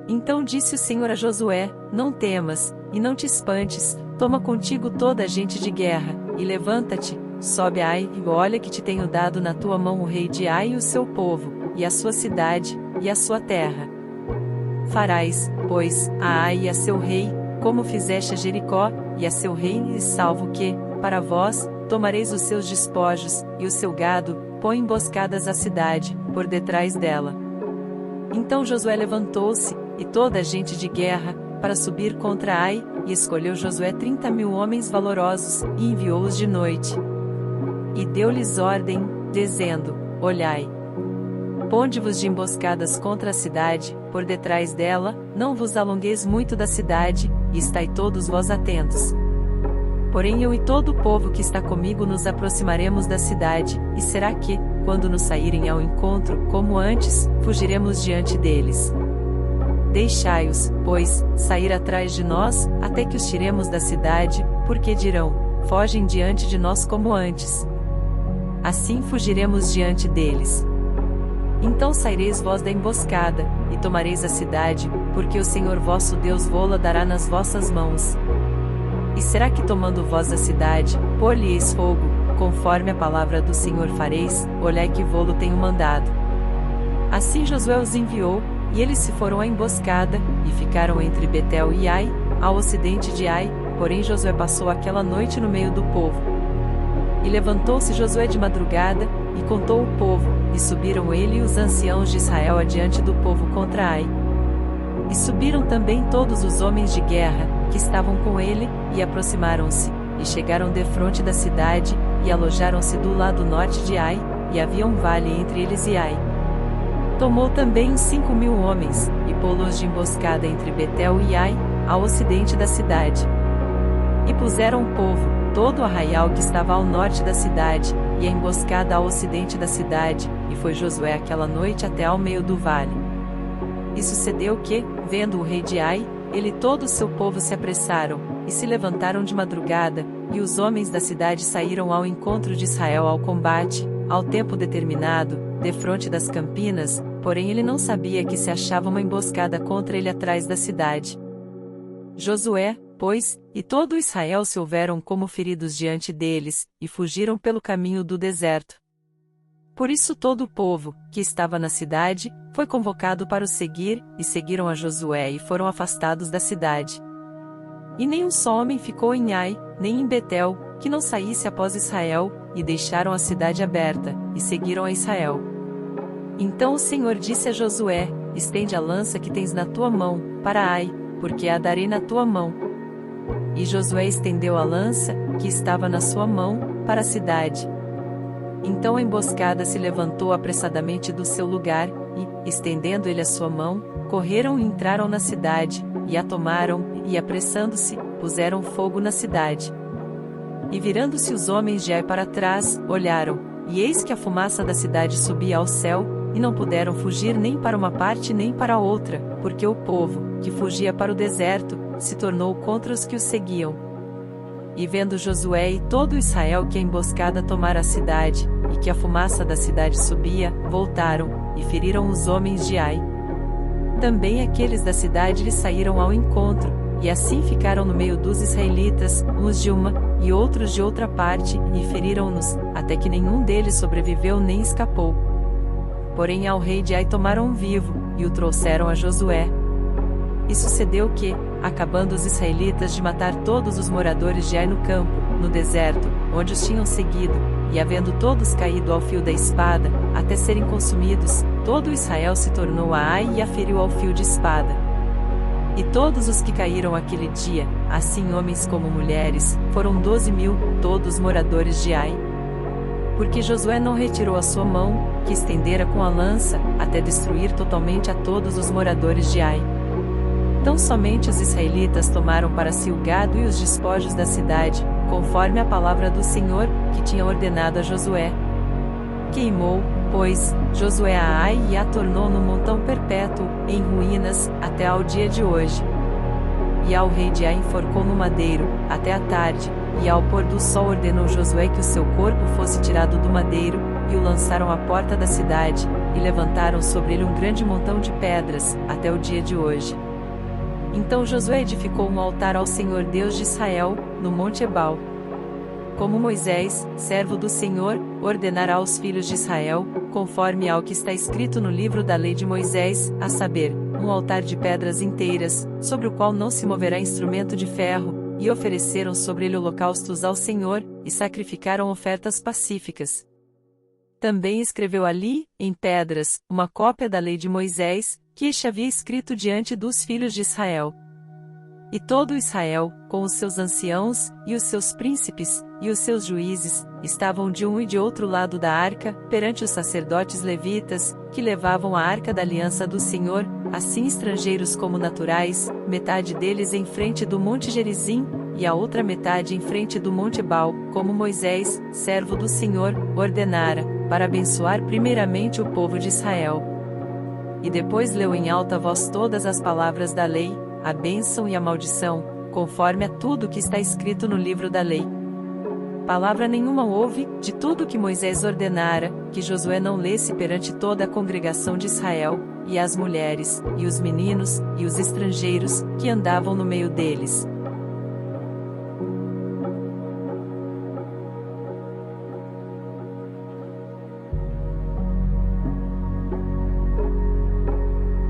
Então disse o Senhor a Josué: Não temas, e não te espantes, toma contigo toda a gente de guerra, e levanta-te, sobe a Ai, e olha que te tenho dado na tua mão o rei de Ai e o seu povo, e a sua cidade, e a sua terra. Farás, pois, a Ai e a seu rei, como fizeste a Jericó, e a seu rei, e salvo que, para vós, tomareis os seus despojos, e o seu gado, põe emboscadas à cidade, por detrás dela. Então Josué levantou-se, e toda a gente de guerra, para subir contra Ai, e escolheu Josué 30.000 homens valorosos, e enviou-os de noite. E deu-lhes ordem, dizendo: Olhai, ponde-vos de emboscadas contra a cidade, por detrás dela, não vos alongueis muito da cidade, e estai todos vós atentos. Porém eu e todo o povo que está comigo nos aproximaremos da cidade, e será que, quando nos saírem ao encontro, como antes, fugiremos diante deles. Deixai-os, pois, sair atrás de nós, até que os tiremos da cidade, porque dirão: fogem diante de nós como antes. Assim fugiremos diante deles. Então saireis vós da emboscada, e tomareis a cidade, porque o Senhor vosso Deus vô-la dará nas vossas mãos. E será que tomando vós a cidade, pôr-lhe-eis fogo, conforme a palavra do Senhor fareis, olhai que vô-lo tenho mandado. Assim Josué os enviou, e eles se foram à emboscada, e ficaram entre Betel e Ai, ao ocidente de Ai, porém Josué passou aquela noite no meio do povo. E levantou-se Josué de madrugada, e contou o povo, e subiram ele e os anciãos de Israel adiante do povo contra Ai. E subiram também todos os homens de guerra, que estavam com ele, e aproximaram-se, e chegaram defronte da cidade, e alojaram-se do lado norte de Ai, e havia um vale entre eles e Ai. Tomou também 5.000 homens, e pô-los de emboscada entre Betel e Ai, ao ocidente da cidade. E puseram o povo, todo o arraial que estava ao norte da cidade, e a emboscada ao ocidente da cidade, e foi Josué aquela noite até ao meio do vale. E sucedeu que, vendo o rei de Ai, ele e todo o seu povo se apressaram, e se levantaram de madrugada, e os homens da cidade saíram ao encontro de Israel ao combate, ao tempo determinado, defronte das campinas, porém ele não sabia que se achava uma emboscada contra ele atrás da cidade. Josué, pois, e todo Israel se houveram como feridos diante deles, e fugiram pelo caminho do deserto. Por isso todo o povo, que estava na cidade, foi convocado para o seguir, e seguiram a Josué e foram afastados da cidade. E nenhum só homem ficou em Ai, nem em Betel, que não saísse após Israel, e deixaram a cidade aberta, e seguiram a Israel. Então o Senhor disse a Josué: estende a lança que tens na tua mão, para Ai, porque a darei na tua mão. E Josué estendeu a lança, que estava na sua mão, para a cidade. Então a emboscada se levantou apressadamente do seu lugar, e, estendendo ele a sua mão, correram e entraram na cidade, e a tomaram, e apressando-se, puseram fogo na cidade. E virando-se os homens de Ai para trás, olharam, e eis que a fumaça da cidade subia ao céu, e não puderam fugir nem para uma parte nem para a outra, porque o povo, que fugia para o deserto, se tornou contra os que os seguiam. E vendo Josué e todo Israel que a emboscada tomara a cidade, e que a fumaça da cidade subia, voltaram, e feriram os homens de Ai. Também aqueles da cidade lhes saíram ao encontro, e assim ficaram no meio dos israelitas, uns de uma, e outros de outra parte, e feriram-nos, até que nenhum deles sobreviveu nem escapou. Porém ao rei de Ai tomaram vivo, e o trouxeram a Josué. E sucedeu que, acabando os israelitas de matar todos os moradores de Ai no campo, no deserto, onde os tinham seguido, e havendo todos caído ao fio da espada, até serem consumidos, todo Israel se tornou a Ai e a feriu ao fio de espada. E todos os que caíram aquele dia, assim homens como mulheres, foram 12.000, todos moradores de Ai. Porque Josué não retirou a sua mão, que estendera com a lança, até destruir totalmente a todos os moradores de Ai. Tão somente os israelitas tomaram para si o gado e os despojos da cidade, conforme a palavra do Senhor, que tinha ordenado a Josué. Queimou, pois, Josué a Ai e a tornou num montão perpétuo, em ruínas, até ao dia de hoje. E ao rei de Ai enforcou no madeiro, até a tarde, e ao pôr do sol ordenou Josué que o seu corpo fosse tirado do madeiro, e o lançaram à porta da cidade, e levantaram sobre ele um grande montão de pedras, até o dia de hoje. Então Josué edificou um altar ao Senhor Deus de Israel, no monte Ebal. Como Moisés, servo do Senhor, ordenará aos filhos de Israel, conforme ao que está escrito no livro da lei de Moisés, a saber, um altar de pedras inteiras, sobre o qual não se moverá instrumento de ferro, e ofereceram sobre ele holocaustos ao Senhor, e sacrificaram ofertas pacíficas. Também escreveu ali, em pedras, uma cópia da lei de Moisés, que este havia escrito diante dos filhos de Israel. E todo Israel, com os seus anciãos, e os seus príncipes, e os seus juízes, estavam de um e de outro lado da arca, perante os sacerdotes levitas, que levavam a arca da aliança do Senhor, assim estrangeiros como naturais, metade deles em frente do monte Gerizim, e a outra metade em frente do monte Ebal, como Moisés, servo do Senhor, ordenara, para abençoar primeiramente o povo de Israel. E depois leu em alta voz todas as palavras da lei, a bênção e a maldição, conforme a tudo que está escrito no livro da lei. Palavra nenhuma houve, de tudo que Moisés ordenara, que Josué não lesse perante toda a congregação de Israel, e as mulheres, e os meninos, e os estrangeiros, que andavam no meio deles.